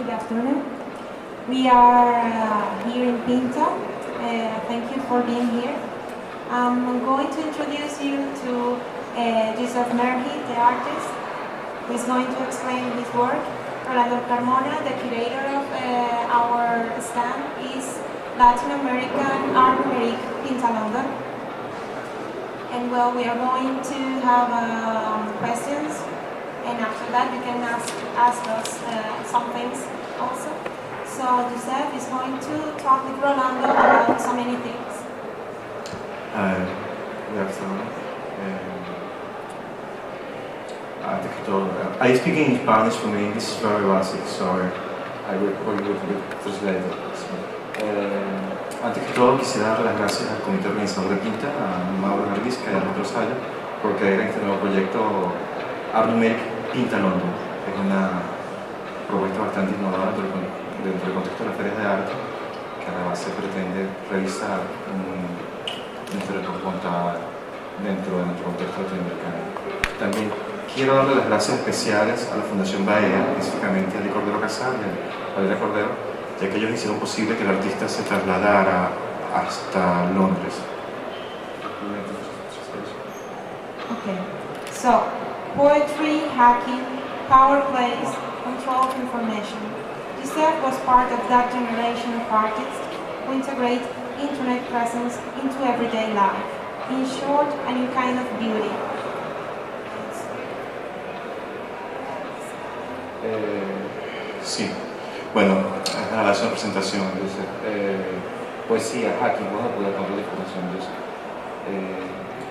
Good afternoon. We are here in Pinta. Thank you for being here. I'm going to introduce you to Yucef Merhi, the artist, who is going to explain his work. Rolando, the curator of our stand, is Latin American Art Numérique, Pinta, London. And well, we are going to have questions, and after that you can ask us some things also. So Yucef is going to talk with Rolando about so many things. Good afternoon. I speak in Spanish. For me, this is very basic, so I will translate it. Antes que todo, quisiera dar las gracias al comité organizador de Pinta, a Mauro Merhi y a Rolando, por crear este nuevo proyecto Art Numérique Pinta London. Es una propuesta bastante innovadora dentro del contexto de las ferias de arte, que a la base pretende revisar nuestra contada dentro de nuestro contexto latinoamericano. También quiero darle las gracias especiales a la Fundación Bahía, específicamente a Cordero Casal y a Valeria Cordero, ya que ellos hicieron posible que el artista se trasladara hasta Londres. Okay, so poetry, hacking, power plays, control of information. Yucef was part of that generation of artists who integrate internet presence into everyday life. In short, a new kind of beauty. Sí, bueno, a la presentación, poesía, hacking, vamos a poder control de información.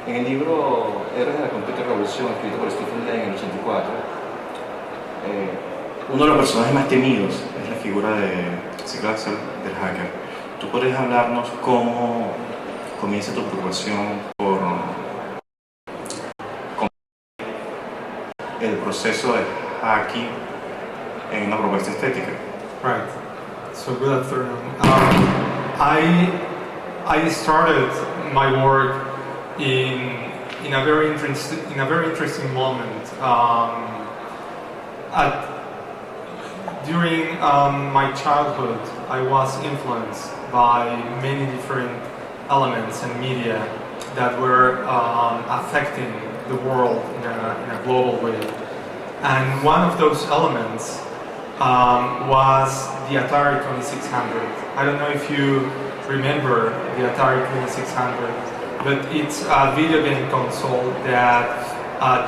En el libro Héroes de la Completa Revolución, escrito por Stephen Lane en el 84, uno de los personajes más temidos es la figura del hacker. ¿Tú podrías hablarnos cómo comienza tu preocupación por el proceso de hacking en una propuesta estética? Right. So good afternoon. I started my work in a very interesting moment. During my childhood, I was influenced by many different elements and media that were affecting the world in a global way. And one of those elements was the Atari 2600. I don't know if you remember the Atari 2600, but it's a video game console that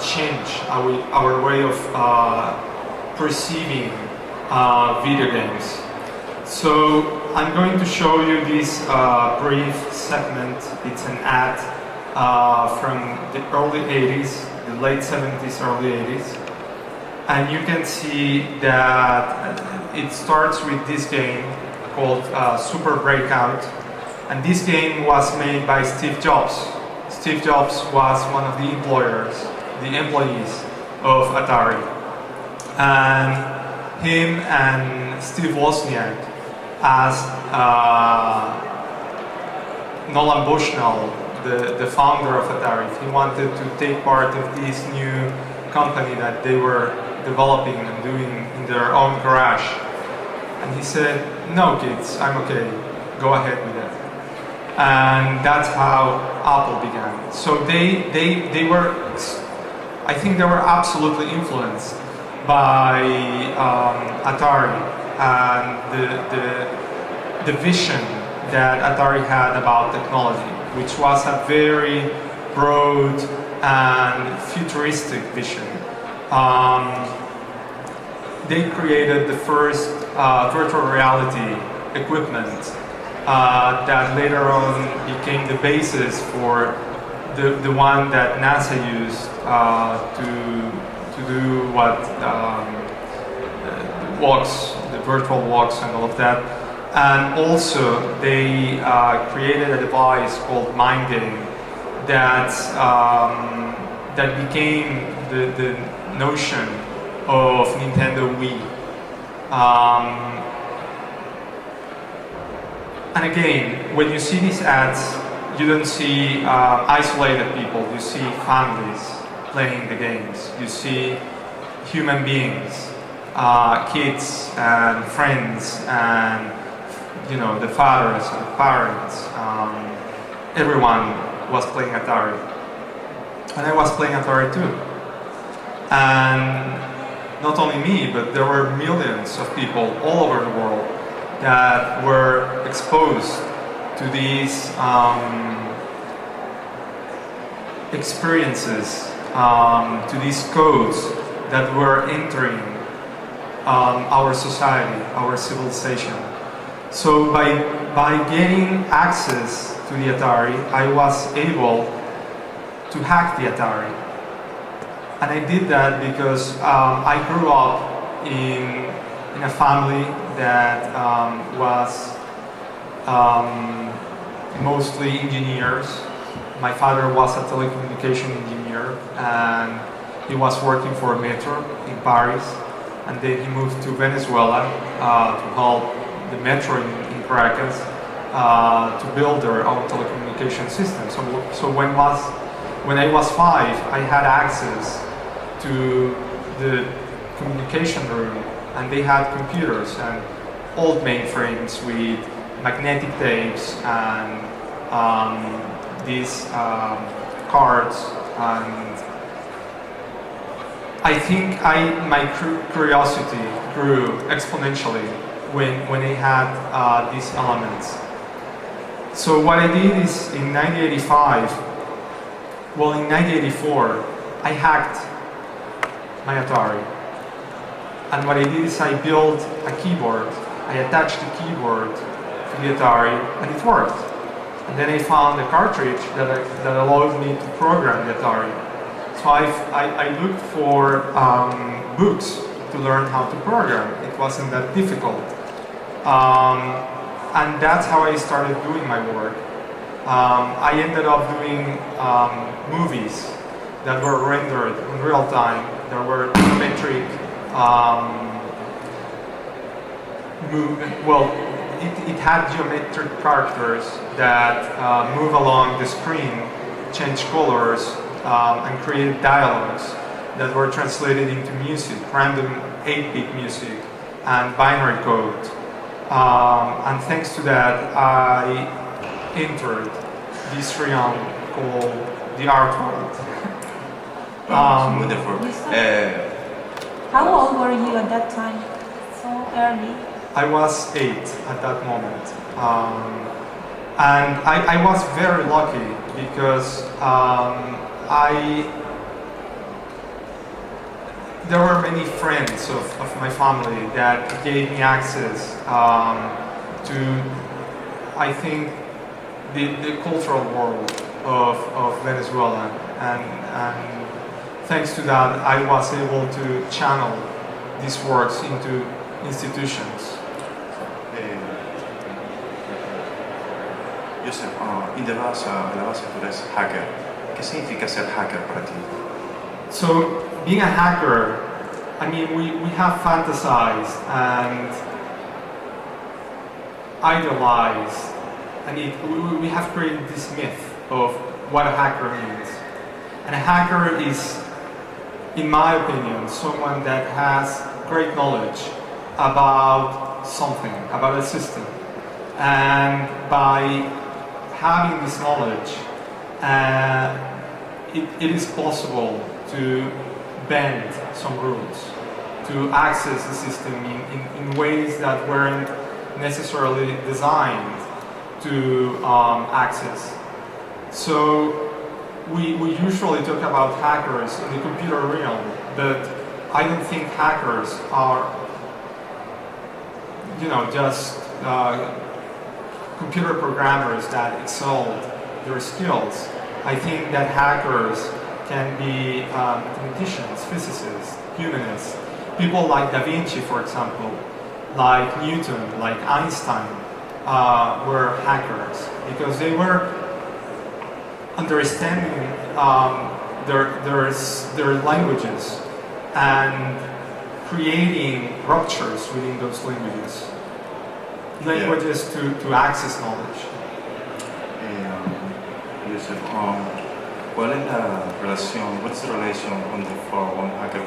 changed our way of perceiving video games. So I'm going to show you this brief segment. It's an ad from the early 80s, the late 70s, early 80s. And you can see that it starts with this game called Super Breakout. And this game was made by Steve Jobs. Steve Jobs was one of the employees of Atari. And him and Steve Wozniak asked Nolan Bushnell, the founder of Atari, if he wanted to take part of this new company that they were developing and doing in their own garage. And he said, "No kids, I'm okay, go ahead with it." And that's how Apple began. So they were, I think they were absolutely influenced by Atari and the vision that Atari had about technology, which was a very broad and futuristic vision. They created the first virtual reality equipment that later on became the basis for the one that NASA used to do what the virtual walks and all of that. And also they created a device called MindGame that became the notion of Nintendo Wii. And again, when you see these ads, you don't see isolated people, you see families playing the games, you see human beings kids and friends and the fathers and parents. Everyone was playing Atari, and I was playing Atari too. And not only me, but there were millions of people all over the world that were exposed to these experiences, to these codes that were entering our society, our civilization. So by getting access to the Atari, I was able to hack the Atari. And I did that because I grew up in a family that was mostly engineers. My father was a telecommunication engineer, and he was working for Metro in Paris, and then he moved to Venezuela to help the Metro in Caracas to build their own telecommunication system. So when I was 5, I had access to the communication room, and they had computers and old mainframes with magnetic tapes and these cards. And I think my curiosity grew exponentially when I had these elements. So what I did is in 1984, I hacked my Atari. And what I did is I built a keyboard. I attached the keyboard to the Atari, and it worked. And then I found a cartridge that allowed me to program the Atari. So I looked for books to learn how to program. It wasn't that difficult. And that's how I started doing my work. I ended up doing movies that were rendered in real time. There were geometric it had geometric characters that move along the screen, change colors, and created dialogues that were translated into music, random 8-bit music, and binary code. And thanks to that, I entered this realm called the art world. Wonderful. How old were you at that time? So early. I was 8 at that moment. And I was very lucky because there were many friends of my family that gave me access to, I think, the cultural world of Venezuela. And thanks to that, I was able to channel these works into institutions. Yucef, de la base tú eres hacker. ¿Qué significa ser hacker para ti? So, being a hacker, I mean, we have fantasized and idolized, and we have created this myth of what a hacker means. And a hacker is, in my opinion, someone that has great knowledge about something, about a system. And by having this knowledge, it is possible to bend some rules, to access the system in ways that weren't necessarily designed to access. So we usually talk about hackers in the computer realm, but I don't think hackers are, just computer programmers that excelled their skills. I think that hackers can be mathematicians, physicists, humanists, people like Da Vinci, for example, like Newton, like Einstein, were hackers because they were understanding their languages and creating ruptures within those languages. Languages to access knowledge. Yucef, what is the relation for one hacker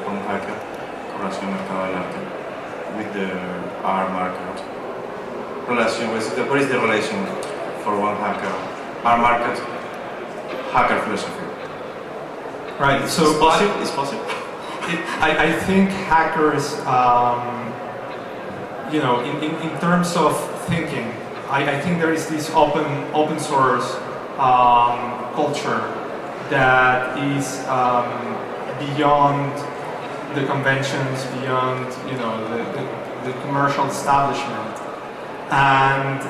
relación mercado del arte, with the art market. Relation, what is the relation for one hacker? Art market, hacker philosophy. Right. So It's possible. I think hackers, in terms of thinking, I think there is this open source culture that is beyond the conventions, beyond the commercial establishment, and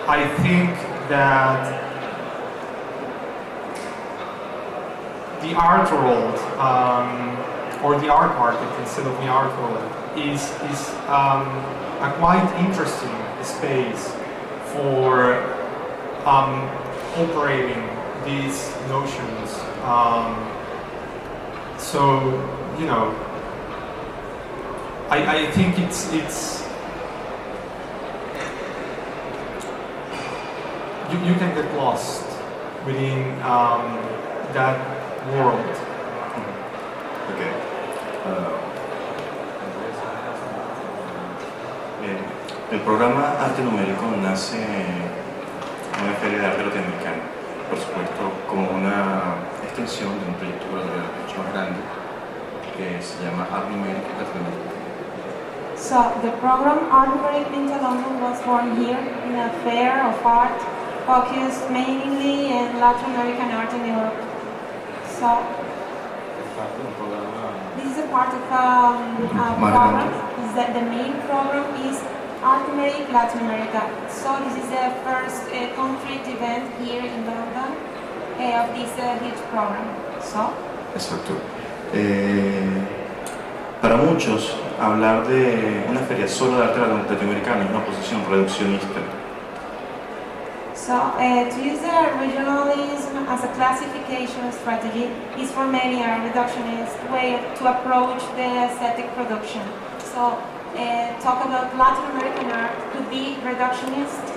I think that the art world, or the art market instead of the art world, is a quite interesting space for operating these notions. I think it's you can get lost within that world. Okay. El programa Arte Numérico nace en una feria de arte latinoamericana, por supuesto, como una extensión de un proyecto mucho más grande que se llama Arte Numérico Latinoamérica. So the program Numérique Pinta London was born here in a fair of art focused mainly in Latin American art in Europe. So this is a part of a program. The main program is Numérique Latin America. So this is the first concrete event here in London of this huge program. So. Exacto. Para muchos, hablar de una feria solo de arte latinoamericano es una posición reduccionista. So, to use the regionalism as a classification strategy is for many a reductionist way to approach the aesthetic production. So, talk about Latin American art could be reductionist.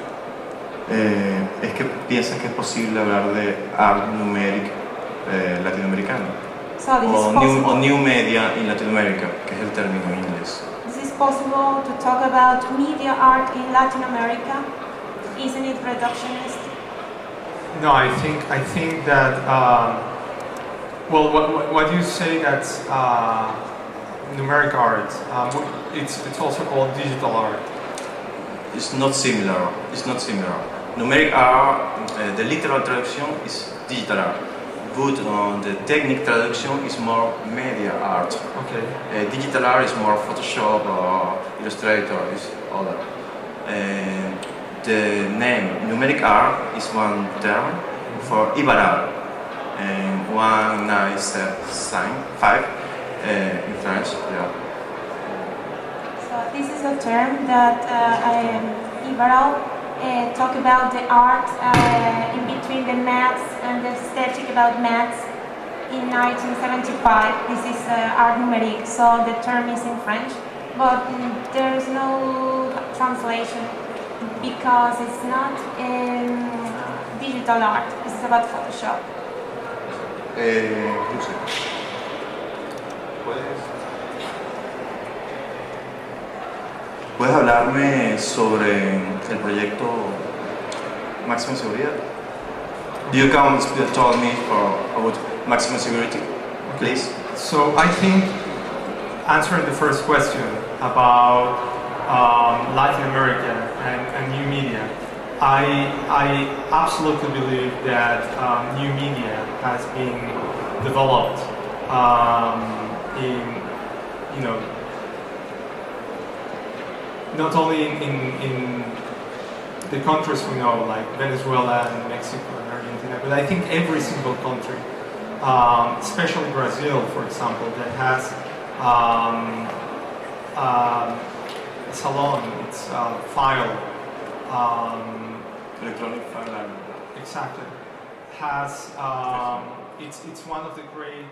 Es que piensas que es posible hablar de art numérique latinoamericano. So this is possible. O new media in Latin America, que es el término en inglés. This is possible to talk about media art in Latin America. Isn't it reductionist? No, I think that what you say that's numeric art. It's also called digital art. It's not similar. Numeric art, the literal traduction is digital art. But the technique traduction is more media art. Okay. Digital art is more Photoshop or Illustrator is other. The name numeric art is one term for Ibaral and 1975 in French. Yeah. So this is a term that Ibaral talk about the art in between the maths and the aesthetic about maths in 1975. This is art numérique, so the term is in French, but there is no translation because it's not in digital art. This is about Photoshop. Yucef, ¿puedes hablarme sobre el proyecto Máxima Seguridad? You can tell me about Maximum Security, please. So I think answering the first question about Latin America and new media, I absolutely believe that new media has been developed not only in the countries we know, like Venezuela and Mexico and Argentina, but I think every single country, especially Brazil, for example, that has a salon, it's file. Electronic file library. Exactly. Has it's one of the great